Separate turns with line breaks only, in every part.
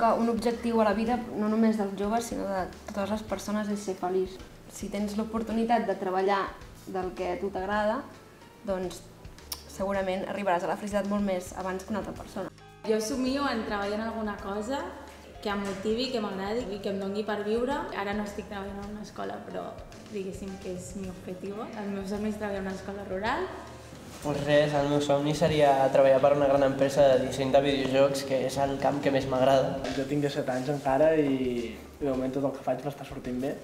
que un objectiu a la vida, no només dels joves, sinó de totes les persones, és ser feliç. Si tens l'oportunitat de treballar del que a tu t'agrada, doncs segurament arribaràs a la felicitat molt més abans que una altra persona.
Jo somio en treballar en alguna cosa que em motivi, que m'agradi i que em doni per viure. Ara no estic treballant en una escola, però diguéssim que és mi objectiu. El meu somni és treballar en una escola rural.
Doncs res, el meu somni seria treballar per una gran empresa de disseny de videojocs, que és el camp que més m'agrada.
Jo tinc 17 anys encara i de moment tot el que faig m'està sortint bé.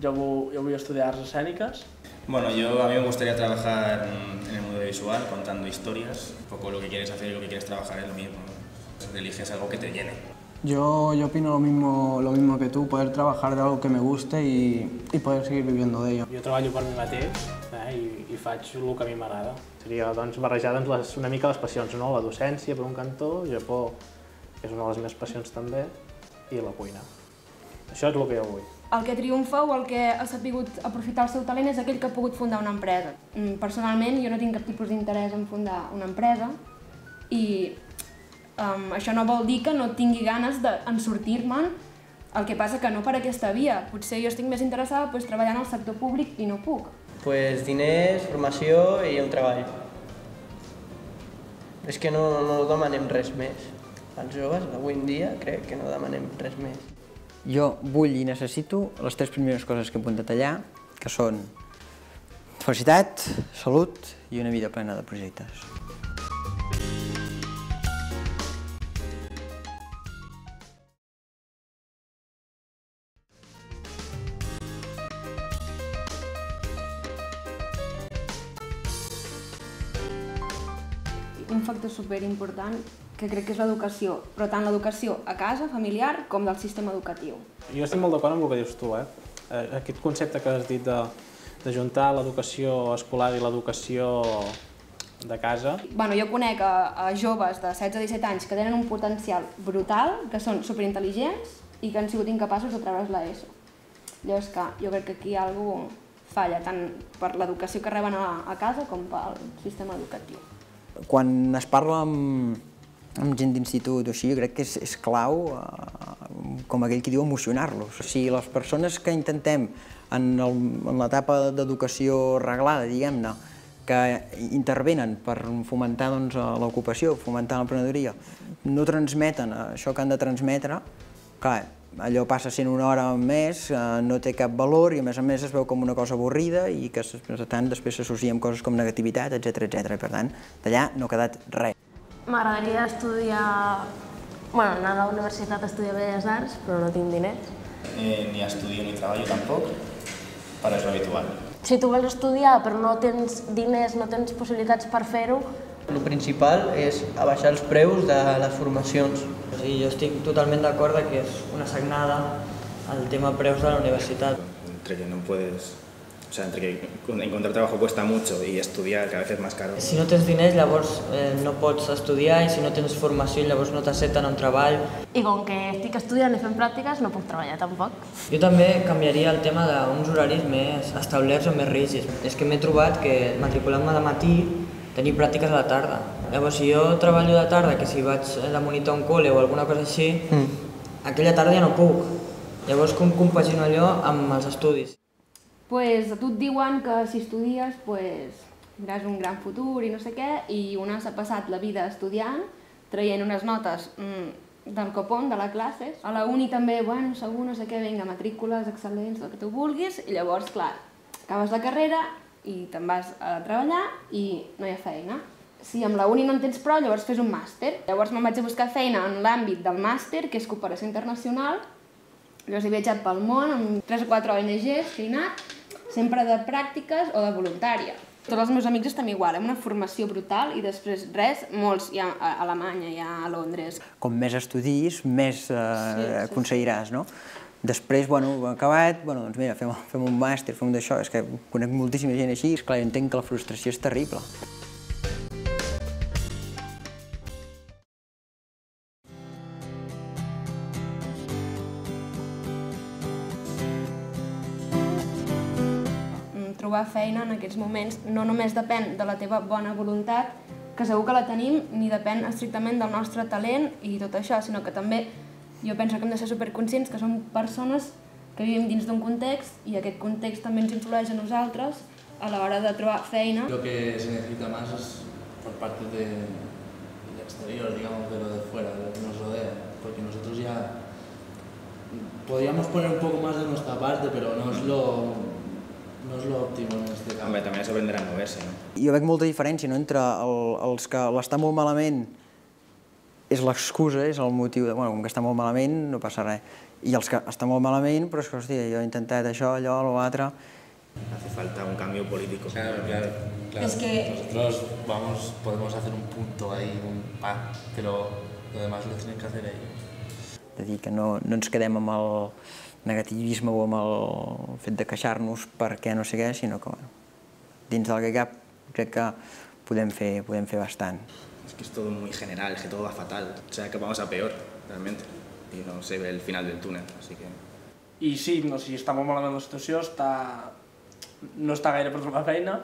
Yo voy a estudiar artes escénicas.
Bueno, a mí me gustaría trabajar en el mundo visual, contando historias. Un poco lo que quieres hacer y lo que quieres trabajar es lo mismo, ¿no? Eliges algo que te llene.
Yo opino lo mismo que tú, poder trabajar de algo que me guste y poder seguir viviendo de ello.
Jo treballo per mi mateix i faig el que a mi m'agrada. Seria barrejar una mica les passions, no? La docència per un cantó, Japó, que és una de les meves passions també, i la cuina. Això és el que jo vull.
El que triomfa o el que ha sabut aprofitar el seu talent és aquell que ha pogut fundar una empresa. Personalment, jo no tinc cap tipus d'interès en fundar una empresa i això no vol dir que no tingui ganes d'en sortir-me'n, el que passa que no per aquesta via. Potser jo estic més interessada treballant al sector públic i no puc.
Diners, formació i un treball. És que no demanem res més. Els joves d'avui en dia crec que no demanem res més.
Jo vull i necessito les 3 primeres coses que he apuntat allà, que són felicitat, salut i una vida plena de projectes.
Un factor superimportant que crec que és l'educació, però tant l'educació a casa, familiar, com del sistema educatiu.
Jo estic molt d'acord amb el que dius tu, Aquest concepte que has dit de juntar l'educació escolar i l'educació de casa.
Jo conec a joves de 16-17 anys que tenen un potencial brutal, que són superintel·ligents i que han sigut incapaços de treure's l'ESO. Llavors, jo crec que aquí alguna cosa falla, tant per l'educació que reben a casa com pel sistema educatiu.
Quan es parla amb gent d'institut o així, jo crec que és clau, com aquell qui diu, emocionar-los. Si les persones que intentem en l'etapa d'educació reglada, diguem-ne, que intervenen per fomentar l'ocupació, fomentar l'emprenedoria, no transmeten això que han de transmetre, clar, allò passa sent una hora més, no té cap valor i a més es veu com una cosa avorrida i que per tant després s'associa amb coses com negativitat, etc. I per tant, d'allà no ha quedat res.
M'agradaria anar a la universitat a estudiar Belles Arts, però no tinc diners.
Ni estudio ni treballo tampoc, però és l'habitual.
Si tu vols estudiar però no tens diners, no tens possibilitats per fer-ho...
El principal és abaixar els preus de les formacions. Jo estic totalment d'acord que és una sagnada el tema preus de la universitat.
Entre que no puedes... O sea, entre que encontrar trabajo cuesta mucho y estudiar cada vez es más caro.
Si no tens diners, llavors no pots estudiar i si no tens formació, llavors no t'accepten a un treball.
I com que estic estudiant i fent pràctiques, no puc treballar tampoc.
Jo també canviaria el tema d'uns horaris més establerts o més rígids. És que m'he trobat que matriculant-me de matí tenir pràctiques a la tarda. Llavors, si jo treballo de tarda, que si vaig de monitor a un col·le o alguna cosa així, aquella tarda ja no puc. Llavors, com compagino allò amb els estudis?
A tu et diuen que si estudies tindràs un gran futur i no sé què, i una s'ha passat la vida estudiant, traient unes notes del copón, de la classe. A la uni també, segur, no sé què, vinga, matrícules excel·lents, el que tu vulguis, i llavors, clar, acabes la carrera i te'n vas a treballar i no hi ha feina. Si amb la uni no en tens prou, llavors fes un màster. Llavors me'n vaig a buscar feina en l'àmbit del màster, que és cooperació internacional. Llavors he viatjat pel món amb 3 o 4 ONGs que he anat, sempre de pràctiques o de voluntària. Tots els meus amics estem igual, amb una formació brutal i després res, molts ja a Alemanya, ja a Londres.
Com més estudis, més aconseguiràs, no? Després, acabat, doncs mira, fem un màster, fem d'això, és que conec moltíssima gent així, és clar, jo entenc que la frustració és terrible.
Trobar feina en aquests moments no només depèn de la teva bona voluntat, que segur que la tenim, ni depèn estrictament del nostre talent i tot això, sinó que també Jo penso que hem de ser superconscients que som persones que vivim dins d'un context i aquest context també ens influeix a nosaltres a l'hora de trobar feina.
Lo que se necesita más es por parte del exterior, digamos, de lo de fuera, de lo que nos rodea, porque nosotros ya podríamos poner un poco más de nuestra parte, pero no es lo óptimo en este caso.
Hombre, también es aprender a moverse, ¿no?
Jo veig molta diferència entre els que l'està molt malament és l'excusa, és el motiu de, bueno, com que està molt malament no passa res, i els que està molt malament, però és que, hòstia, jo he intentat això, allò, l'altre...
Hace falta un cambio político.
Claro.
Es que
Nosotros podemos hacer un punto ahí, pero lo demás lo tienen que hacer ellos.
És a dir, que no ens quedem amb el negativisme o amb el fet de queixar-nos perquè no sé què, sinó que, bueno, dins del que cap, crec que podem fer bastant.
Es que es todo muy general, es que todo va fatal. O sea, que vamos a peor, realmente. Y no se ve el final del túnel, así que...
I sí, no, si està molt malament la situació, no està gaire per trobar feina,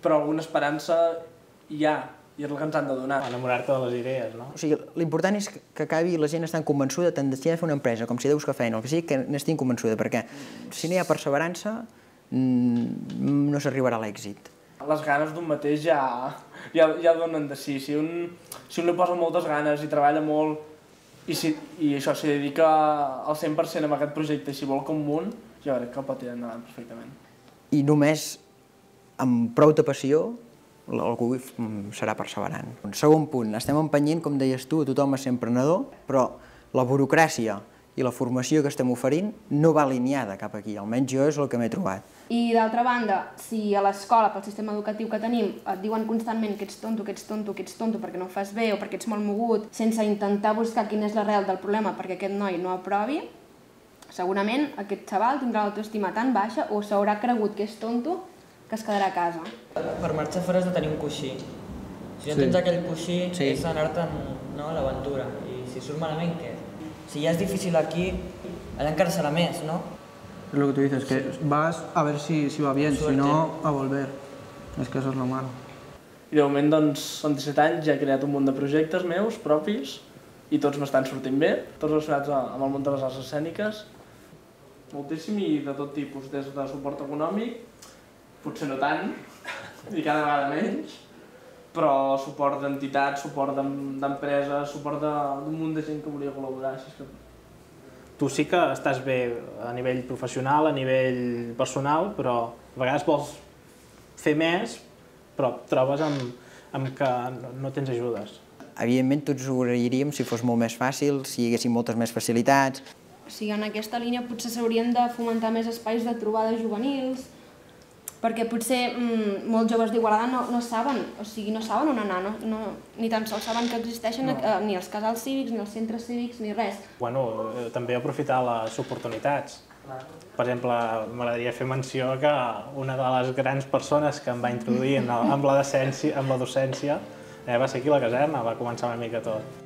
però alguna esperança hi ha, i és el que ens han de donar.
Enamorar-te de les idees, no?
O sigui, l'important és que acabi la gent estant convençuda tant de si ha de fer una empresa com si deus que feina, el que sigui, que n'estiguin convençuda, perquè si no hi ha perseverança no s'arribarà a l'èxit.
Les ganes d'un mateix ja donen de si. Si un li posa moltes ganes i treballa molt i això s'hi dedica al 100% a aquest projecte i s'hi vol com un, jo crec que el pot tirar endavant perfectament.
I només amb prou de passió algú serà perseverant. Segon punt, estem empenyent, com deies tu, a tothom a ser emprenedor, però la burocràcia i la formació que estem oferint no va alineada cap aquí, almenys jo és el que m'he trobat.
I d'altra banda, si a l'escola, pel sistema educatiu que tenim, et diuen constantment que ets tonto, que ets tonto, que ets tonto perquè no ho fas bé o perquè ets molt mogut, sense intentar buscar quina és l'arrel del problema perquè aquest noi no aprovi, segurament aquest xaval tindrà l'autoestima tan baixa o s'haurà cregut que és tonto que es quedarà a casa.
Per marxar fora has de tenir un coixí. Si no tens aquell coixí, és anar-te'n a l'aventura. I si surt malament, què? Si ja és difícil aquí, allà encara serà més, ¿no?
Es lo que tú dices, que vas a ver si va bien, si no, a volver. Es que eso es lo malo.
I de moment, doncs, són 17 anys, ja he creat un munt de projectes meus, propis, i tots m'estan sortint bé, tots relacionats amb el món de les arts escèniques. Moltíssim i de tot tipus, des de suport econòmic, potser no tant, i cada vegada menys, però suport d'entitats, suport d'empreses, suport d'un munt de gent que volia col·laborar.
Tu sí que estàs bé a nivell professional, a nivell personal, però a vegades vols fer més, però et trobes amb que no tens ajudes.
Evidentment tots ho agrairíem si fos molt més fàcil, si hi haguessin moltes més facilitats.
O sigui, en aquesta línia potser s'haurien de fomentar més espais de trobades juvenils, perquè potser molts joves d'Igualada no saben on anar, ni tan sols saben que existeixen ni els casals cívics, ni els centres cívics, ni res.
Bueno, també aprofitar les oportunitats. Per exemple, m'agradaria fer menció que una de les grans persones que em va introduir amb la docència va ser aquí a la caserna, va començar una mica tot.